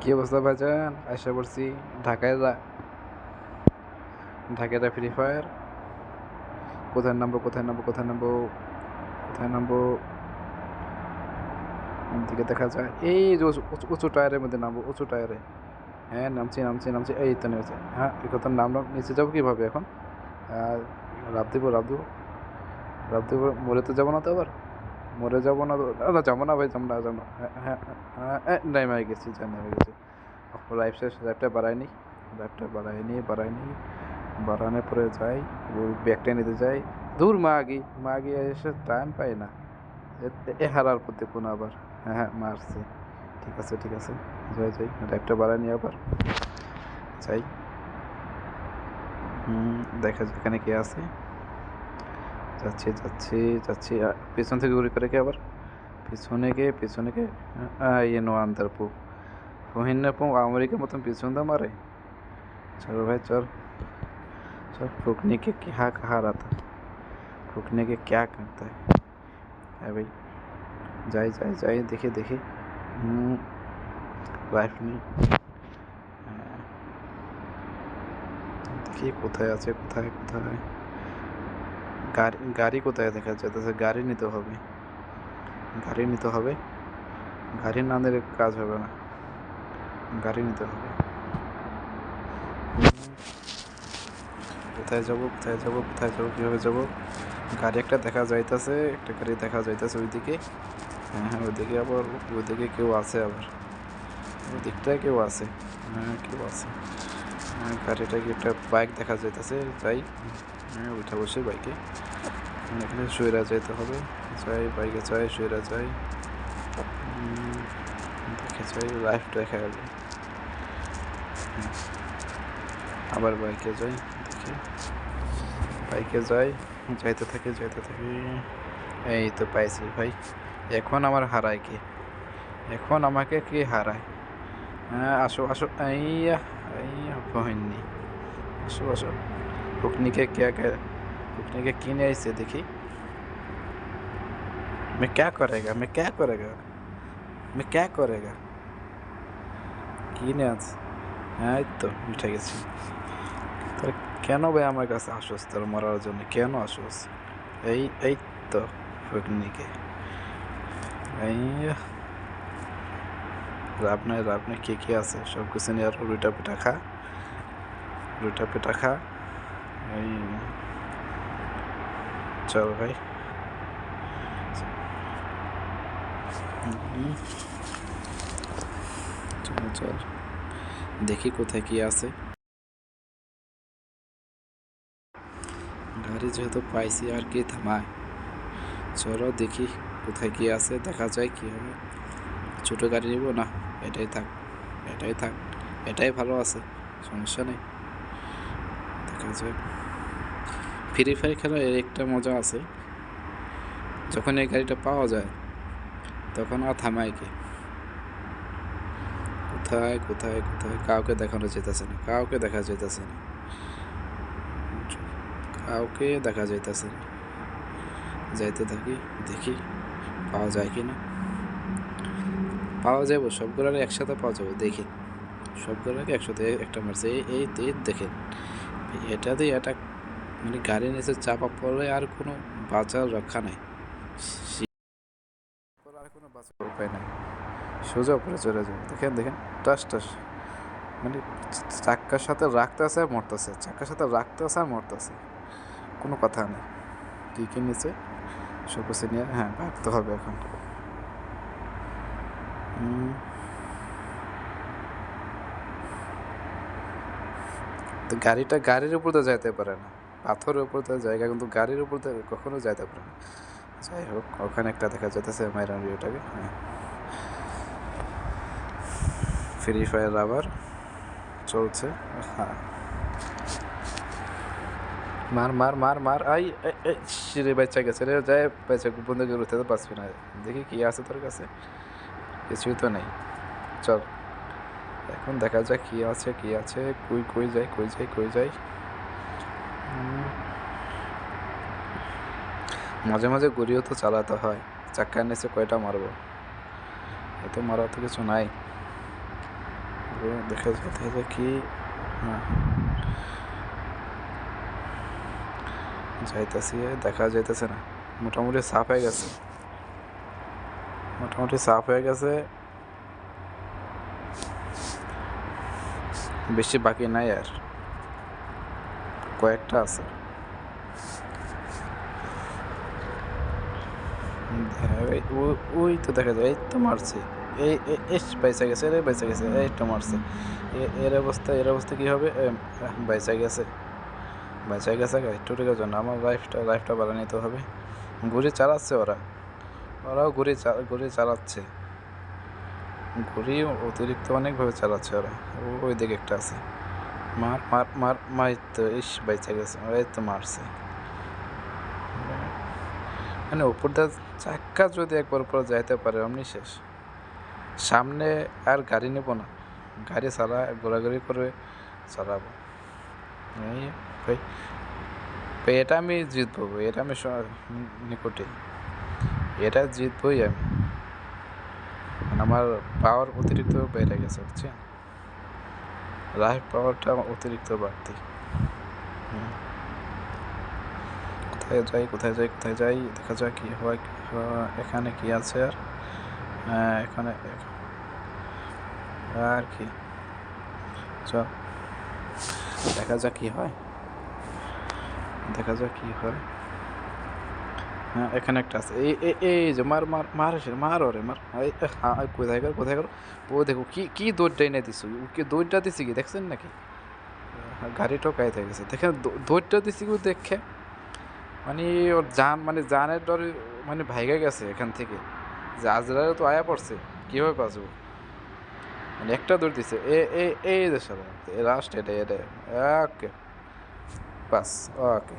কি অবস্থা ভাইজান? আশা করছি ঢাকায় ঢাকায় ফ্রি ফায়ার। কোথায় নামবো কোথায় নামবো কোথায় নামবো কোথায় নামবো? দিকে দেখা যায় এই যে উঁচু টায়ারের মধ্যে নামবো, উঁচু টায়ারে। হ্যাঁ, নামছি নামছি নামছি, এই তো নেমেছে। হ্যাঁ, এই কথা নামলাম, নিচে যাবো কীভাবে এখন? লাফ দিব লাফ দিব লাফ দিব, মরে তো যাবো না তো আবার? মরে যাবো না তো? না, যাবো না ভাই, যাবো না যাবো না। হ্যাঁ হ্যাঁ হ্যাঁ, নেমে গেছি, নেমে গেছি। লাইফ শেষ, লাইফটা বাড়ায়নি, বাড়ায়নি। বাড়ানোর পরে যাই, ওই ব্যাগটা নিতে যাই। দূর মা আগে এসে টাইম পাই না। এ হারার প্রতি কোনো আবার। হ্যাঁ হ্যাঁ, মারছি। ঠিক আছে, যাই লাইফটা বাড়ায়নি আবার। যাই। দেখা যাক এখানে কে আছে। যাচ্ছি। পেছন থেকে ঘুরে করে কে আবার? পিছনে কে? ইয়ে নো আন্দার পু রোহিণী পু আমেরিকার মতন পিছন দা মারে। চলো ভাই চল। फूकने के क्या कहा रहा था, फूकने के क्या करता है भाई? যাই দেখে লাইফ নেই। দেখি কোথায় আছে, কোথায় গাড়ি কোথায় দেখা যাচ্ছে? গাড়ি নিতে হবে, গাড়ি না নিলে কাজ হবে না, গাড়ি নিতে হবে। কোথায় যাবো কীভাবে যাবো? গাড়ি একটা দেখা যাইতেছে, ওইদিকে। হ্যাঁ ওইদিকে, আবার ওইদিকে কেউ আছে, আবার ওইদিকটায় কেউ আছে। কেউ আছে। গাড়িটা কি একটা বাইক দেখা যাইতেছে, যাই। উঠে বসে বাইকে, এখানে শুয়েরা যাইতে হবে। বাইকে শুয়েরা যাই। লাইফ দেখা গেল। আবার বাইকে যাই, যাইতে থাকি। এই তো পাইছি ভাই। এখন আমার হারায় কে? এখন আমাকে কে হারায়? হ্যাঁ, আসো আইয়া বহিনী, আসো। रुकने के किने ऐसे देखी। मैं क्या करेगा কিনে আছে। হ্যাঁ, এই তো উঠে গেছি। তাহলে কেন ভাই আমার কাছে আসোস? তোর মরার জন্য কেন আসোস? এই তো ফকনিকে, এই লাভ নাই কে আছে? সব কিছু নিয়ে আর রুটা পিটা খা। এই চল ভাই, চল দেখি কোথায় কি আছে। গাড়ি যেহেতু পাইছি, আর কি থামায়? চলো দেখি কোথায় কি আছে, দেখা যায় কি হবে। ছোটো গাড়ি নিব না, এটাই থাক। এটাই ভালো আছে, সমস্যা নেই। দেখা যায়। ফ্রি ফায়ার খেলার এর একটা মজা আছে, যখন এই গাড়িটা পাওয়া যায় তখন আর থামায় কি? কোথায় কাউকে দেখানো যেতেছে না, কাউকে দেখা যাইতেছে না। যাইতে থাকি, দেখি পাওয়া যায় কি না। পাওয়া যাবো, সবগুলোর একসাথে পাওয়া যাবো, দেখি। সবগুলোকে একসাথে একটা মারছে, এই দেখেন। এটা দিয়ে এটা মানে গাড়ি নিচে চাপা পড়লে আর কোনো বাঁচার রক্ষা নাই, আর কোনো বাঁচার উপায় নাই। সোজা উপরে চলে যাবে, দেখেন টাস মানে চাক্কার সাথে রাখতেছে আর মরতেছে, কোনো কথা নেই। কি নিচে সব কিছু নিয়ে, হ্যাঁ ভাগতে হবে এখন। তো গাড়ির উপর তো যাইতে পারে না, পাথরের উপর তো জায়গা, কিন্তু গাড়ির উপর তো কখনো যাইতে পারে না। যাই হোক, ওখানে একটা দেখা যেতেছে মাইরান ভিউটাকে। হ্যাঁ, ফ্রি ফায়ার আবার চলছে। হ্যাঁ, মার আই রে, বাচ্চা গেছে রে, যায় বাচ্চা বন্ধু করে উঠতে তো পারছি না। দেখি কি আছে তোর কাছে, কিছুই তো নেই। চল এখন দেখা যাক কি আছে। কই যাই। মাঝে গড়িও তো চালাতে হয়, চাক্কার নিচে কয়টা মারবো? এত মারা তো কিছু নাই। দেখা যায় কি, হ্যাঁ যাইতেছি, দেখা যাইতেছে না, মোটামুটি সাফ হয়ে গেছে, মোটামুটি সাফ হয়ে গেছে, বেশি বাকি নাই আর, কয়েকটা আছে। ওই তো দেখা যায়, এই তো মারছে, এই বাইসা গেছে রে, বাইসা গেছে, এই তো মারছে। এর অবস্থা কি হবে? বাইসা গেছে, বাইসা গেছে, একটু টিকার জন্য আমার লাইফটা বাড়া নিতে হবে। ঘুরে চালাচ্ছে ওরাও ঘুরে চালাচ্ছে, ঘুরি অতিরিক্ত অনেকভাবে চালাচ্ছে ওরা। ওই দিকে একটা আছে, মার মার মার মার, তো ইস বাইচা গেছে, এই তো মারছে। মানে উপর দিয়ে চাক্কা যদি একবার উপরে যাইতে পারে অমনি শেষ। সামনে আর গাড়ি নেব না, গাড়ি ঘোরাঘুরি করে চালাবো। এই ভাই, এটা আমি জিতবো, এটা আমি নিকটে, এটা জিতবই আমি। মানে আমার পাওয়ার অতিরিক্ত বেড়ে গেছে, বুঝছেন, লাইফ পাওয়ারটা অতিরিক্ত বাড়তি। কোথায় যাই দেখা যাক কি হয়। এখানে কি আছে আর, এখানে আর কি, চল দেখা যাক কি হয়, হ্যাঁ এখানে একটা আছে, এই যে মার ওরে মার, কোথায় গেল? ও দেখো কি দৌড়টা এনে দিছো, কি দৌড়টা দিছি কি দেখছেন নাকি? গাড়ি টোকাই হয়ে গেছে, দেখেন দৌড়টা দিছি কি দেখে, মানে ওর জানের ডরে মানে ভাইগা গেছে এখান থেকে, যে আজরাও তো আয়া পড়ছে, কীভাবে বাঁচবো, মানে একটা দৌড় দিছে, এই যে সারা লাস্ট, এটা ওকে, বাস, ওকে।